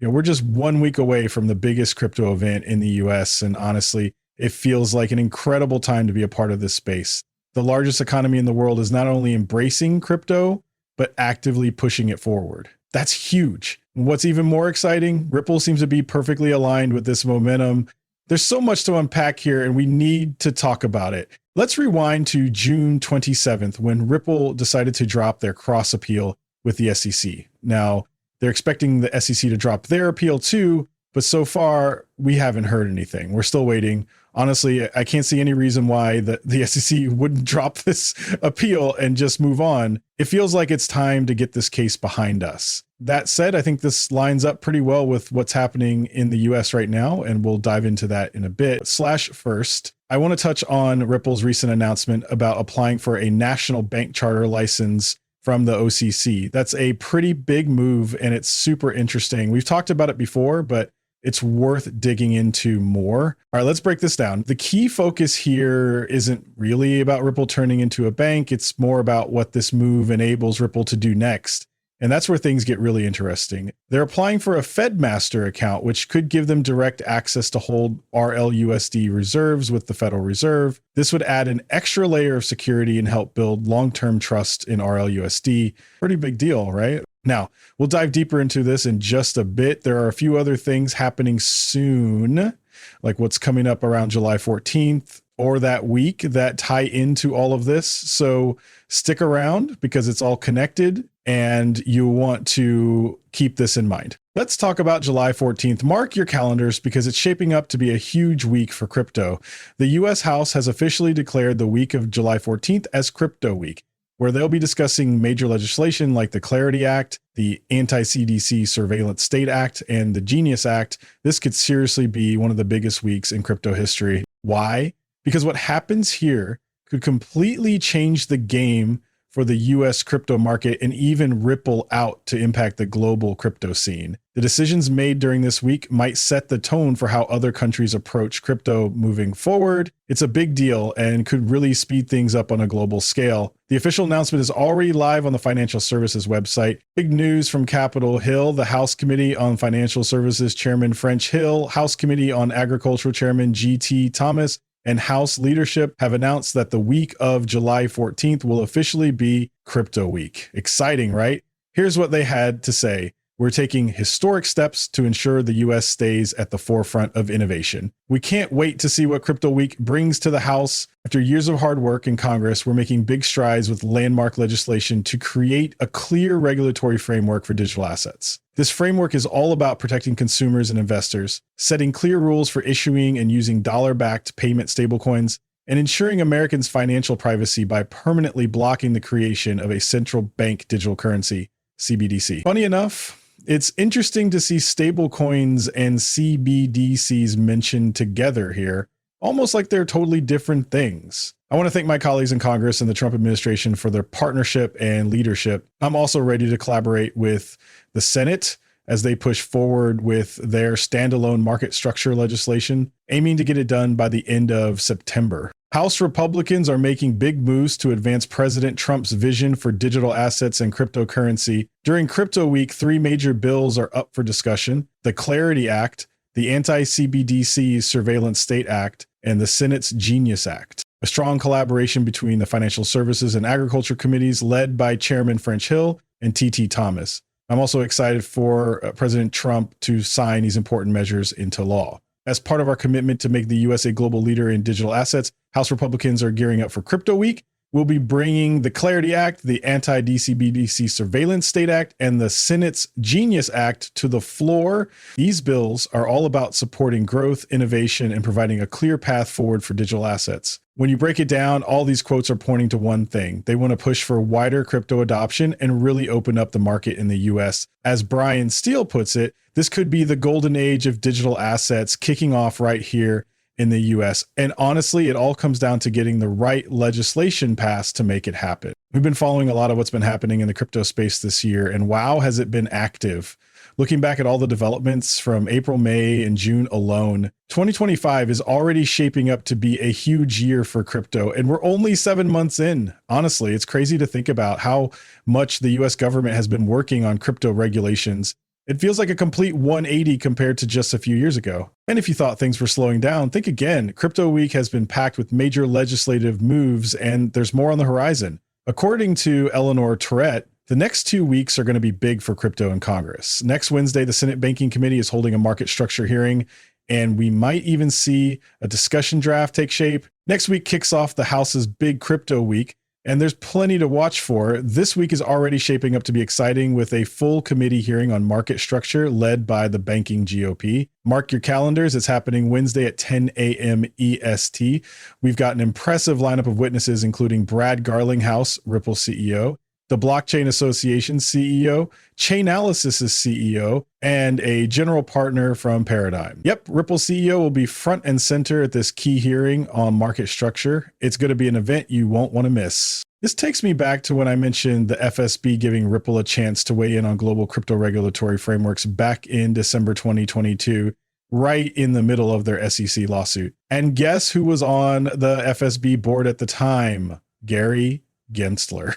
We're just 1 week away from the biggest crypto event in the US. And honestly, it feels like an incredible time to be a part of this space. The largest economy in the world is not only embracing crypto, but actively pushing it forward. That's huge. What's even more exciting, Ripple seems to be perfectly aligned with this momentum. There's so much to unpack here, and we need to talk about it. Let's rewind to June 27th, when Ripple decided to drop their cross appeal with the SEC. Now, they're expecting the SEC to drop their appeal too, but so far, we haven't heard anything. We're still waiting. Honestly, I can't see any reason why the SEC wouldn't drop this appeal and just move on. It feels like it's time to get this case behind us. That said, I think this lines up pretty well with what's happening in the US right now, and we'll dive into that in a bit. First, I want to touch on Ripple's recent announcement about applying for a national bank charter license from the OCC. That's a pretty big move, and it's super interesting. We've talked about it before, but it's worth digging into more. All right, let's break this down. The key focus here isn't really about Ripple turning into a bank. It's more about what this move enables Ripple to do next. And that's where things get really interesting. They're applying for a FedMaster account, which could give them direct access to hold RLUSD reserves with the Federal Reserve. This would add an extra layer of security and help build long-term trust in RLUSD. Pretty big deal, right? Now, we'll dive deeper into this in just a bit. There are a few other things happening soon, like what's coming up around July 14th or that week that tie into all of this. So stick around because it's all connected and you want to keep this in mind. Let's talk about July 14th. Mark your calendars because it's shaping up to be a huge week for crypto. The US House has officially declared the week of July 14th as Crypto Week, where they'll be discussing major legislation like the Clarity Act, the Anti-CDC Surveillance State Act, and the Genius Act. This could seriously be one of the biggest weeks in crypto history. Why? Because what happens here could completely change the game for the US crypto market and even ripple out to impact the global crypto scene. The decisions made during this week might set the tone for how other countries approach crypto moving forward. It's a big deal and could really speed things up on a global scale. The official announcement is already live on the Financial Services website. Big news from Capitol Hill. The House Committee on Financial Services Chairman French Hill, House Committee on Agriculture Chairman G.T. Thomas, and House leadership have announced that the week of July 14th will officially be Crypto Week. Exciting, right? Here's what they had to say. We're taking historic steps to ensure the US stays at the forefront of innovation. We can't wait to see what Crypto Week brings to the House. After years of hard work in Congress, we're making big strides with landmark legislation to create a clear regulatory framework for digital assets. This framework is all about protecting consumers and investors, setting clear rules for issuing and using dollar-backed payment stablecoins, and ensuring Americans' financial privacy by permanently blocking the creation of a central bank digital currency, CBDC. Funny enough, it's interesting to see stablecoins and CBDCs mentioned together here, almost like they're totally different things. I want to thank my colleagues in Congress and the Trump administration for their partnership and leadership. I'm also ready to collaborate with the Senate as they push forward with their standalone market structure legislation, aiming to get it done by the end of September. House Republicans are making big moves to advance President Trump's vision for digital assets and cryptocurrency. During Crypto Week, 3 major bills are up for discussion: the Clarity Act, the Anti-CBDC Surveillance State Act, and the Senate's Genius Act. A strong collaboration between the Financial Services and Agriculture Committees led by Chairman French Hill and T.T. Thomas. I'm also excited for President Trump to sign these important measures into law. As part of our commitment to make the U.S. a global leader in digital assets, House Republicans are gearing up for Crypto Week. We'll be bringing the Clarity Act, the Anti-CBDC Surveillance State Act, and the Senate's Genius Act to the floor. These bills are all about supporting growth, innovation, and providing a clear path forward for digital assets. When you break it down, all these quotes are pointing to one thing. They want to push for wider crypto adoption and really open up the market in the US. As Brian Steele puts it, this could be the golden age of digital assets kicking off right here in the US. And honestly, it all comes down to getting the right legislation passed to make it happen. We've been following a lot of what's been happening in the crypto space this year, and wow, has it been active. Looking back at all the developments from April, May, and June alone, 2025 is already shaping up to be a huge year for crypto, and we're only 7 months in. Honestly, it's crazy to think about how much the US government has been working on crypto regulations, It feels like a complete 180 compared to just a few years ago. And if you thought things were slowing down, think again. Crypto Week has been packed with major legislative moves, and there's more on the horizon. According to Eleanor Tourette, the next 2 weeks are going to be big for crypto in Congress. Next Wednesday, the Senate Banking Committee is holding a market structure hearing, and we might even see a discussion draft take shape. Next week kicks off the House's big crypto week, and there's plenty to watch for. This week is already shaping up to be exciting with a full committee hearing on market structure led by the banking GOP. Mark your calendars. It's happening Wednesday at 10 a.m. EST. We've got an impressive lineup of witnesses, including Brad Garlinghouse, Ripple CEO, the Blockchain Association CEO, Chainalysis' CEO, and a general partner from Paradigm. Yep, Ripple CEO will be front and center at this key hearing on market structure. It's going to be an event you won't want to miss. This takes me back to when I mentioned the FSB giving Ripple a chance to weigh in on global crypto regulatory frameworks back in December 2022, right in the middle of their SEC lawsuit. And guess who was on the FSB board at the time? Gary Gensler.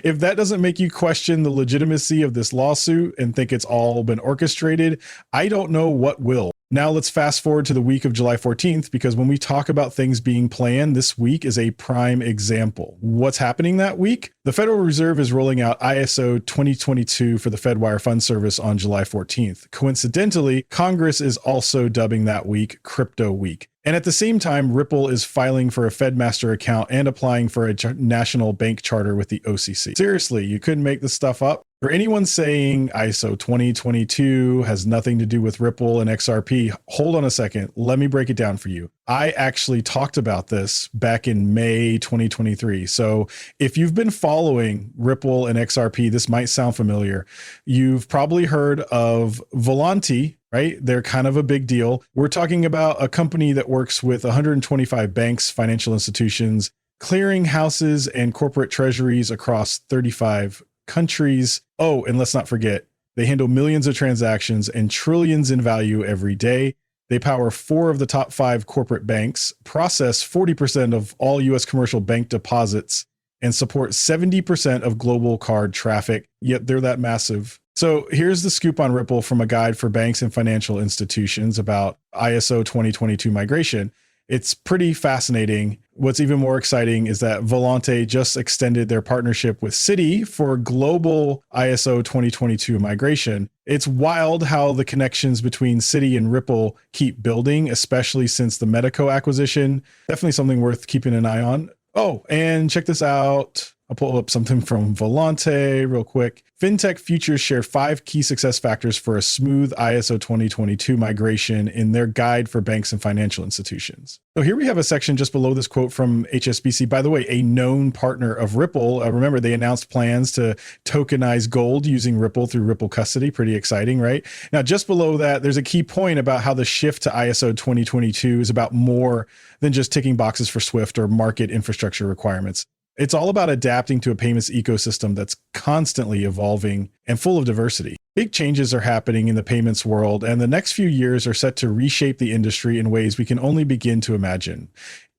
If that doesn't make you question the legitimacy of this lawsuit and think it's all been orchestrated, I don't know what will. Now let's fast forward to the week of July 14th, because when we talk about things being planned, this week is a prime example. What's happening that week? The Federal Reserve is rolling out ISO 2022 for the Fedwire Fund Service on July 14th. Coincidentally, Congress is also dubbing that week Crypto Week. And at the same time, Ripple is filing for a FedMaster account and applying for a national bank charter with the OCC. Seriously, you couldn't make this stuff up. For anyone saying ISO 2022 has nothing to do with Ripple and XRP, hold on a second. Let me break it down for you. I actually talked about this back in May 2023. So if you've been following Ripple and XRP, this might sound familiar. You've probably heard of Volanti, right? They're kind of a big deal. We're talking about a company that works with 125 banks, financial institutions, clearing houses, and corporate treasuries across 35 countries. Oh, and let's not forget, they handle millions of transactions and trillions in value every day. They power 4 of the top 5 corporate banks, process 40% of all US commercial bank deposits, and support 70% of global card traffic. Yet they're that massive. So here's the scoop on Ripple from a guide for banks and financial institutions about ISO 2022 migration. It's pretty fascinating. What's even more exciting is that Volante just extended their partnership with Citi for global ISO 2022 migration. It's wild how the connections between Citi and Ripple keep building, especially since the Medico acquisition. Definitely something worth keeping an eye on. Oh, and check this out. I'll pull up something from Volante real quick. FinTech futures share 5 key success factors for a smooth ISO 2022 migration in their guide for banks and financial institutions. So here we have a section just below this quote from HSBC. By the way, a known partner of Ripple. Remember, they announced plans to tokenize gold using Ripple through Ripple Custody. Pretty exciting, right? Now, just below that, there's a key point about how the shift to ISO 2022 is about more than just ticking boxes for SWIFT or market infrastructure requirements. It's all about adapting to a payments ecosystem that's constantly evolving and full of diversity. Big changes are happening in the payments world, and the next few years are set to reshape the industry in ways we can only begin to imagine.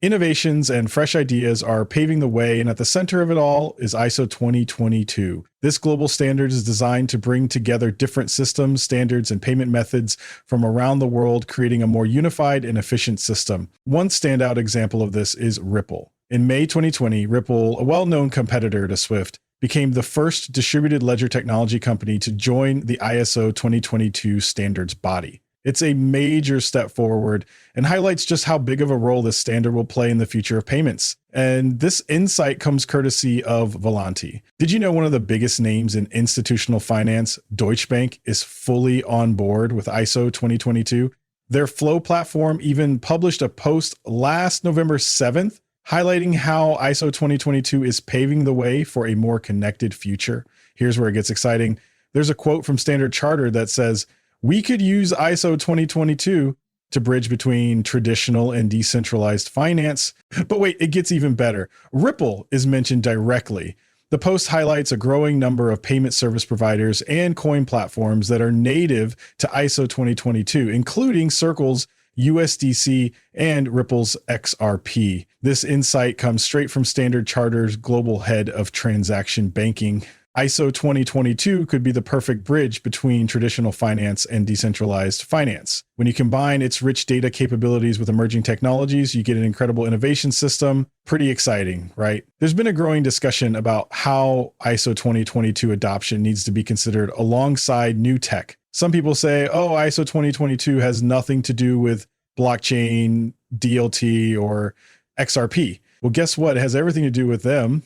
Innovations and fresh ideas are paving the way, and at the center of it all is ISO 2022. This global standard is designed to bring together different systems, standards, and payment methods from around the world, creating a more unified and efficient system. One standout example of this is Ripple. In May 2020, Ripple, a well-known competitor to SWIFT, became the first distributed ledger technology company to join the ISO 2022 standards body. It's a major step forward and highlights just how big of a role this standard will play in the future of payments. And this insight comes courtesy of Volanti. Did you know one of the biggest names in institutional finance, Deutsche Bank, is fully on board with ISO 2022? Their Flow platform even published a post last November 7th highlighting how ISO 2022 is paving the way for a more connected future. Here's where it gets exciting. There's a quote from Standard Chartered that says, "We could use ISO 2022 to bridge between traditional and decentralized finance." But wait, it gets even better. Ripple is mentioned directly. The post highlights a growing number of payment service providers and coin platforms that are native to ISO 2022, including Circle's USDC and Ripple's XRP. This insight comes straight from Standard Chartered's global head of transaction banking. ISO 2022 could be the perfect bridge between traditional finance and decentralized finance. When you combine its rich data capabilities with emerging technologies, you get an incredible innovation system. Pretty exciting, right? There's been a growing discussion about how ISO 2022 adoption needs to be considered alongside new tech. Some people say, oh, ISO 2022 has nothing to do with blockchain, DLT, or XRP. Well, guess what? It has everything to do with them.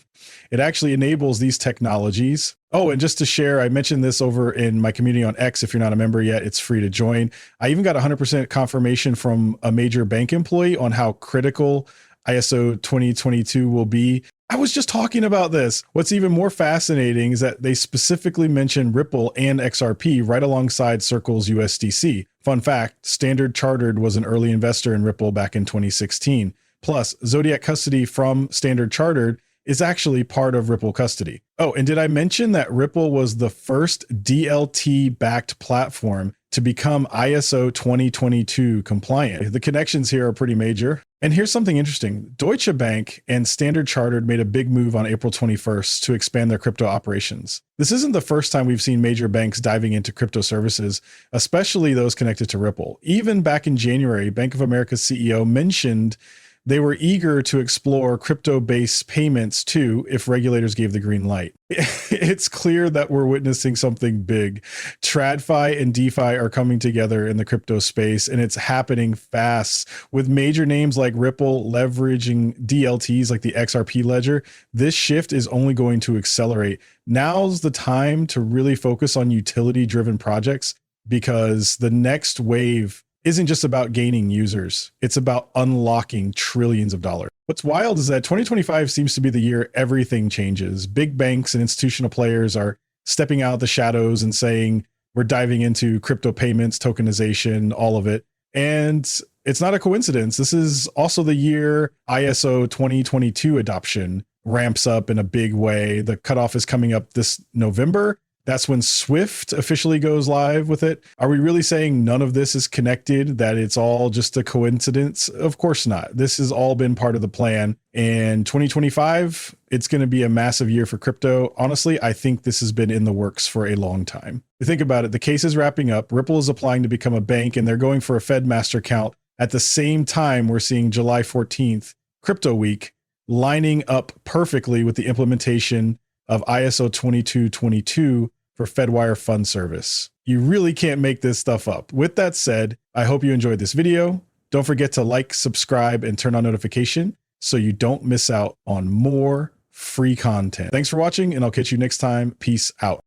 It actually enables these technologies. Oh, and just to share, I mentioned this over in my community on X. If you're not a member yet, it's free to join. I even got 100% confirmation from a major bank employee on how critical ISO 2022 will be. I was just talking about this. What's even more fascinating is that they specifically mention Ripple and XRP right alongside Circle's USDC. Fun fact, Standard Chartered was an early investor in Ripple back in 2016. Plus, Zodiac Custody from Standard Chartered is actually part of Ripple Custody. Oh, and did I mention that Ripple was the first DLT-backed platform to become ISO 2022 compliant? The connections here are pretty major. And here's something interesting. Deutsche Bank and Standard Chartered made a big move on April 21st to expand their crypto operations. This isn't the first time we've seen major banks diving into crypto services, especially those connected to Ripple. Even back in January, Bank of America's CEO mentioned they were eager to explore crypto-based payments too, if regulators gave the green light. It's clear that we're witnessing something big. TradFi and DeFi are coming together in the crypto space, and it's happening fast. With major names like Ripple leveraging DLTs like the XRP ledger, this shift is only going to accelerate. Now's the time to really focus on utility-driven projects, because the next wave isn't just about gaining users. It's about unlocking trillions of dollars. What's wild is that 2025 seems to be the year everything changes. Big banks and institutional players are stepping out of the shadows and saying, we're diving into crypto payments, tokenization, all of it. And it's not a coincidence. This is also the year ISO 2022 adoption ramps up in a big way. The cutoff is coming up this November. That's when Swift officially goes live with it. Are we really saying none of this is connected, that it's all just a coincidence? Of course not. This has all been part of the plan. And 2025, it's going to be a massive year for crypto. Honestly, I think this has been in the works for a long time. Think about it. The case is wrapping up. Ripple is applying to become a bank, and they're going for a Fed master account. At the same time, we're seeing July 14th, Crypto Week, lining up perfectly with the implementation of ISO 2222 for Fedwire Fund Service. You really can't make this stuff up. With that said, I hope you enjoyed this video. Don't forget to like, subscribe, and turn on notification so you don't miss out on more free content. Thanks for watching, and I'll catch you next time. Peace out.